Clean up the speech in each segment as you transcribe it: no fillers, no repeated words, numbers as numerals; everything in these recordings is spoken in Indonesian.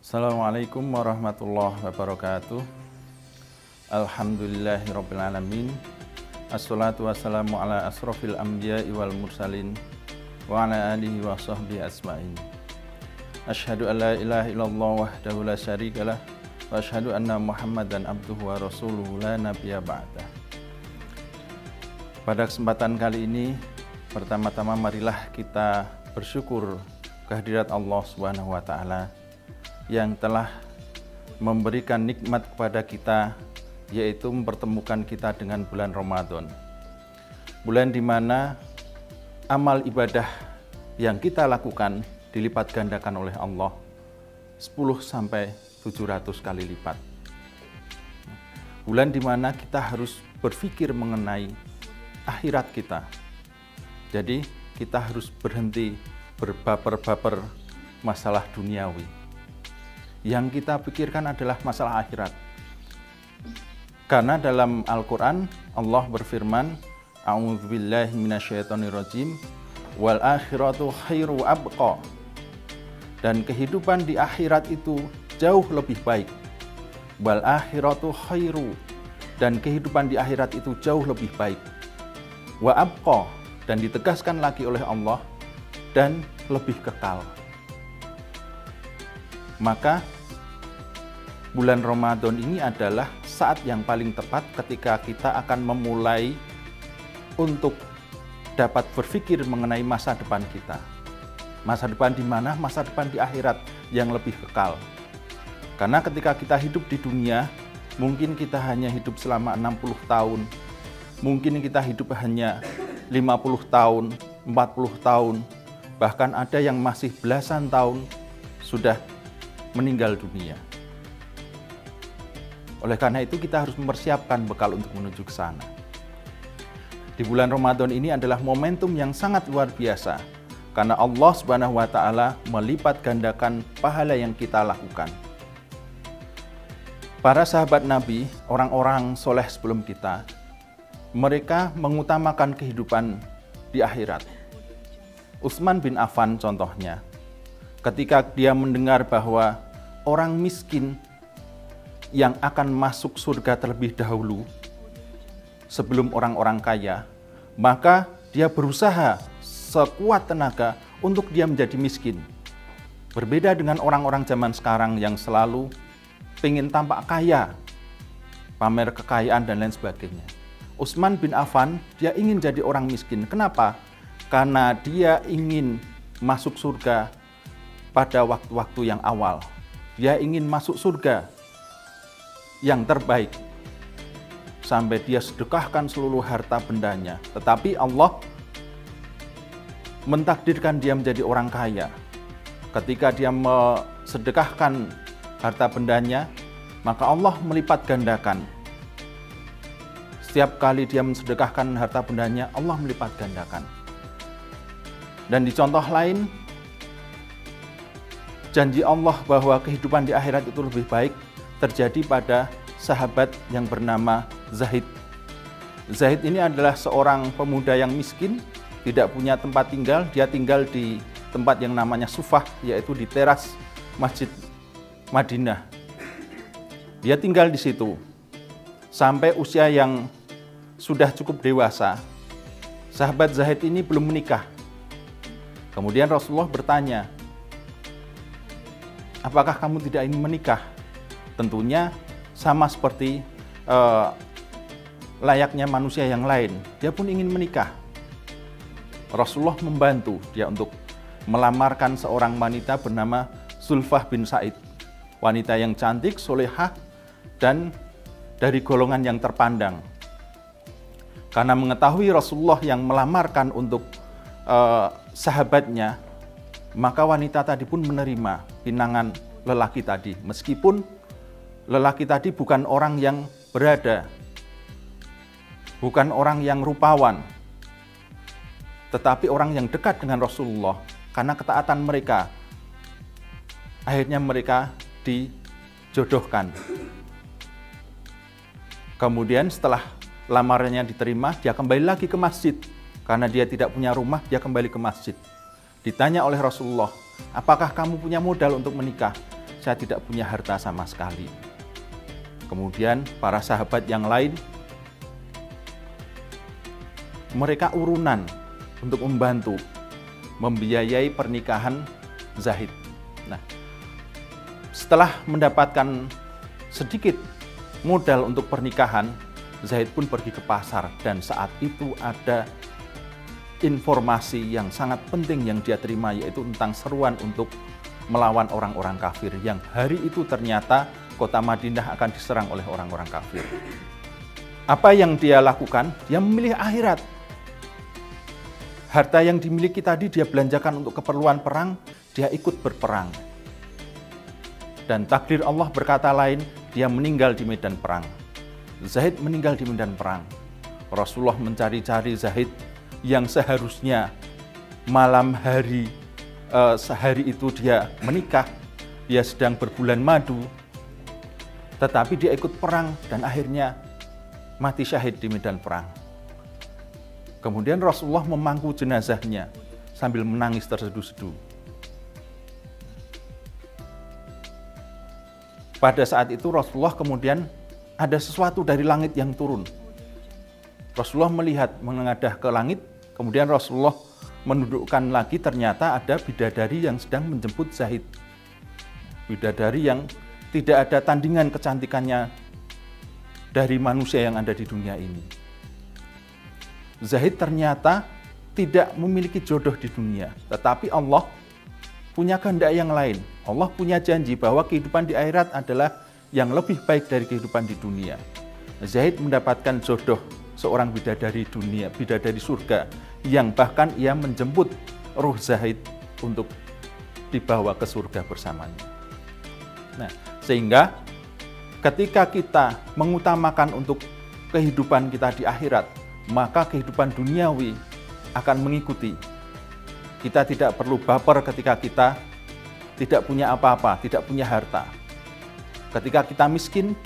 Assalamualaikum warahmatullahi wabarakatuh. Alhamdulillahirrabbilalamin. Assalatu wassalamu ala asrofil anbiya'i wal mursalin wa ala alihi wa sahbihi asma'in. Asyhadu an la ilaha illallah wahdahu la syarikalah wa asyhadu anna Muhammadan abduhu wa rasuluhu la nabiyya ba'dah. Pada kesempatan kali ini, pertama-tama marilah kita bersyukur kehadirat Allah Subhanahu wa taala yang telah memberikan nikmat kepada kita, yaitu mempertemukan kita dengan bulan Ramadan. Bulan di mana amal ibadah yang kita lakukan dilipat gandakan oleh Allah 10-700 kali lipat. Bulan di mana kita harus berpikir mengenai akhirat kita. Jadi kita harus berhenti berbaper-baper masalah duniawi. Yang kita pikirkan adalah masalah akhirat. Karena dalam Al-Quran Allah berfirman, A'udzubillahi minasyaitonirrajim, wal akhiratu khairu abqa. Dan kehidupan di akhirat itu jauh lebih baik. Wal akhiratu khairu. Dan kehidupan di akhirat itu jauh lebih baik. Wa abqa. Dan ditegaskan lagi oleh Allah, dan lebih kekal. Maka bulan Ramadan ini adalah saat yang paling tepat ketika kita akan memulai untuk dapat berpikir mengenai masa depan kita. Masa depan di mana? Masa depan di akhirat yang lebih kekal. Karena ketika kita hidup di dunia, mungkin kita hanya hidup selama 60 tahun, mungkin kita hidup hanya 50 tahun, 40 tahun, bahkan ada yang masih belasan tahun sudah meninggal dunia. Oleh karena itu kita harus mempersiapkan bekal untuk menuju ke sana. Di bulan Ramadan ini adalah momentum yang sangat luar biasa, karena Allah Subhanahu wa taala melipat gandakan pahala yang kita lakukan. Para sahabat Nabi, orang-orang soleh sebelum kita, mereka mengutamakan kehidupan di akhirat. Utsman bin Affan contohnya, ketika dia mendengar bahwa orang miskin yang akan masuk surga terlebih dahulu sebelum orang-orang kaya, maka dia berusaha sekuat tenaga untuk dia menjadi miskin. Berbeda dengan orang-orang zaman sekarang yang selalu ingin tampak kaya, pamer kekayaan dan lain sebagainya. Utsman bin Affan, dia ingin jadi orang miskin. Kenapa? Karena dia ingin masuk surga pada waktu-waktu yang awal. Dia ingin masuk surga yang terbaik, sampai dia sedekahkan seluruh harta bendanya. Tetapi Allah mentakdirkan dia menjadi orang kaya. Ketika dia sedekahkan harta bendanya, maka Allah melipat gandakan. Setiap kali dia mensedekahkan harta bendanya, Allah melipat gandakan. Dan di contoh lain, janji Allah bahwa kehidupan di akhirat itu lebih baik terjadi pada sahabat yang bernama Zaid. Zaid ini adalah seorang pemuda yang miskin, tidak punya tempat tinggal. Dia tinggal di tempat yang namanya Sufah, yaitu di teras Masjid Madinah. Dia tinggal di situ sampai usia yang sudah cukup dewasa. Sahabat Zaid ini belum menikah. Kemudian Rasulullah bertanya, apakah kamu tidak ingin menikah? Tentunya sama seperti layaknya manusia yang lain, dia pun ingin menikah. Rasulullah membantu dia untuk melamarkan seorang wanita bernama Zulfah bin Sa'id. Wanita yang cantik, solehah, dan dari golongan yang terpandang. Karena mengetahui Rasulullah yang melamarkan untuk sahabatnya, maka wanita tadi pun menerima pinangan lelaki tadi, meskipun lelaki tadi bukan orang yang berada, bukan orang yang rupawan, tetapi orang yang dekat dengan Rasulullah. Karena ketaatan mereka, akhirnya mereka dijodohkan. Kemudian setelah lamarannya diterima, dia kembali lagi ke masjid. Karena dia tidak punya rumah, dia kembali ke masjid. Ditanya oleh Rasulullah, apakah kamu punya modal untuk menikah? saya tidak punya harta sama sekali. Kemudian para sahabat yang lain, mereka urunan untuk membantu membiayai pernikahan Zaid. Nah, setelah mendapatkan sedikit modal untuk pernikahan, Zaid pun pergi ke pasar, dan saat itu ada informasi yang sangat penting yang dia terima, yaitu tentang seruan untuk melawan orang-orang kafir, yang hari itu ternyata kota Madinah akan diserang oleh orang-orang kafir. Apa yang dia lakukan? Dia memilih akhirat. Harta yang dimiliki tadi dia belanjakan untuk keperluan perang, dia ikut berperang. Dan takdir Allah berkata lain, dia meninggal di medan perang. Zaid meninggal di medan perang. Rasulullah mencari-cari Zaid yang seharusnya malam hari sehari itu dia menikah, dia sedang berbulan madu, tetapi dia ikut perang dan akhirnya mati syahid di medan perang. Kemudian Rasulullah memangku jenazahnya sambil menangis terseduh-seduh. Pada saat itu Rasulullah kemudian ada sesuatu dari langit yang turun. Rasulullah melihat menengadah ke langit, kemudian Rasulullah menundukkan lagi, ternyata ada bidadari yang sedang menjemput Zaid. Bidadari yang tidak ada tandingan kecantikannya dari manusia yang ada di dunia ini. Zaid ternyata tidak memiliki jodoh di dunia, tetapi Allah punya kehendak yang lain. Allah punya janji bahwa kehidupan di akhirat adalah yang lebih baik dari kehidupan di dunia. Zaid mendapatkan jodoh seorang bidadari dunia, bidadari surga, yang bahkan ia menjemput ruh Zaid untuk dibawa ke surga bersamanya. Nah, sehingga ketika kita mengutamakan untuk kehidupan kita di akhirat, maka kehidupan duniawi akan mengikuti. Kita tidak perlu baper ketika kita tidak punya apa-apa, tidak punya harta. Ketika kita miskin,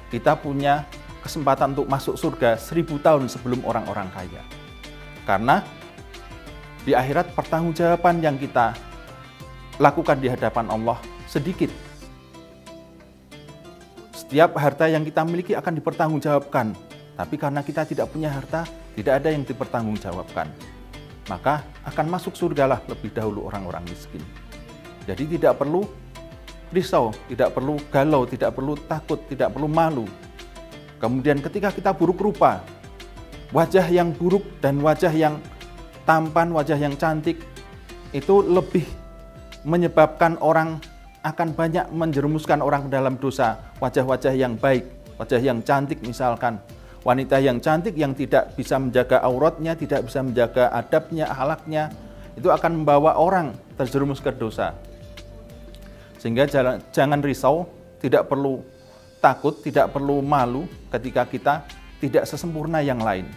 kita punya kesempatan untuk masuk surga 1000 tahun sebelum orang-orang kaya. Karena di akhirat pertanggungjawaban yang kita lakukan di hadapan Allah sedikit. Setiap harta yang kita miliki akan dipertanggungjawabkan, tapi karena kita tidak punya harta, tidak ada yang dipertanggungjawabkan. Maka akan masuk surgalah lebih dahulu orang-orang miskin. Jadi tidak perlu risau, tidak perlu galau, tidak perlu takut, tidak perlu malu. Kemudian ketika kita buruk rupa, wajah yang buruk dan wajah yang tampan, wajah yang cantik, itu lebih menyebabkan orang akan banyak menjerumuskan orang ke dalam dosa. Wajah-wajah yang baik, wajah yang cantik misalkan, wanita yang cantik yang tidak bisa menjaga auratnya, tidak bisa menjaga adabnya, akhlaknya, itu akan membawa orang terjerumus ke dosa. Sehingga jangan risau, tidak perlu takut, tidak perlu malu ketika kita tidak sesempurna yang lain.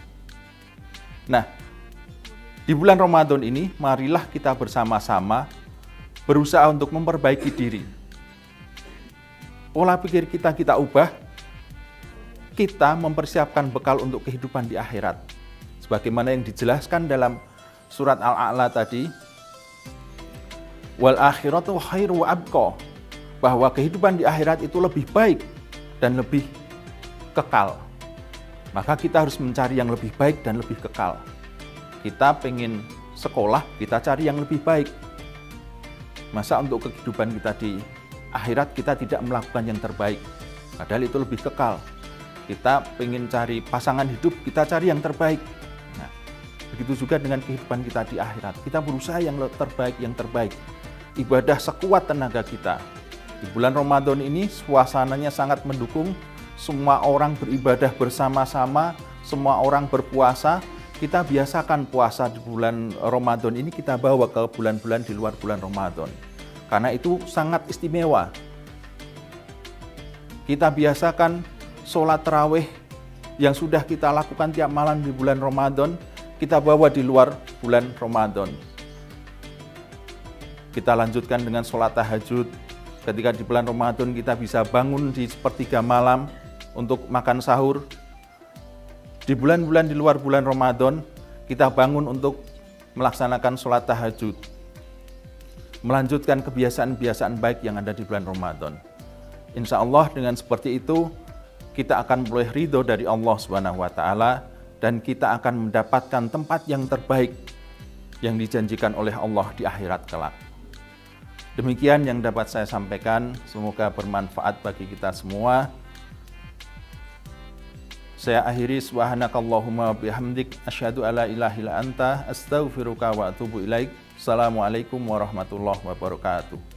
Nah, di bulan Ramadan ini, marilah kita bersama-sama berusaha untuk memperbaiki diri. Pola pikir kita ubah, kita mempersiapkan bekal untuk kehidupan di akhirat. Sebagaimana yang dijelaskan dalam surat Al-A'la tadi, wal akhiratu khairu wa abqa, bahwa kehidupan di akhirat itu lebih baik dan lebih kekal. Maka kita harus mencari yang lebih baik dan lebih kekal. Kita pengen sekolah, kita cari yang lebih baik. Masa untuk kehidupan kita di akhirat kita tidak melakukan yang terbaik, padahal itu lebih kekal. Kita pengen cari pasangan hidup, kita cari yang terbaik. Nah, begitu juga dengan kehidupan kita di akhirat. Kita berusaha yang terbaik. Ibadah sekuat tenaga kita. Di bulan Ramadan ini suasananya sangat mendukung. Semua orang beribadah bersama-sama, semua orang berpuasa. Kita biasakan puasa di bulan Ramadan ini, kita bawa ke bulan-bulan di luar bulan Ramadan. Karena itu sangat istimewa. Kita biasakan sholat tarawih yang sudah kita lakukan tiap malam di bulan Ramadan, kita bawa di luar bulan Ramadan. Kita lanjutkan dengan sholat tahajud. Ketika di bulan Ramadan kita bisa bangun di sepertiga malam untuk makan sahur. Di bulan-bulan di luar bulan Ramadan kita bangun untuk melaksanakan sholat tahajud. melanjutkan kebiasaan-kebiasaan baik yang ada di bulan Ramadan. Insya Allah dengan seperti itu kita akan memperoleh ridho dari Allah Subhanahu wa Ta'ala, dan kita akan mendapatkan tempat yang terbaik yang dijanjikan oleh Allah di akhirat kelak. Demikian yang dapat saya sampaikan, semoga bermanfaat bagi kita semua. Saya akhiri, subhanakallahumma bihamdik, asyhadu alla ilaha illa anta, astaghfiruka wa atubu ilaik. Assalamualaikum warahmatullahi wabarakatuh.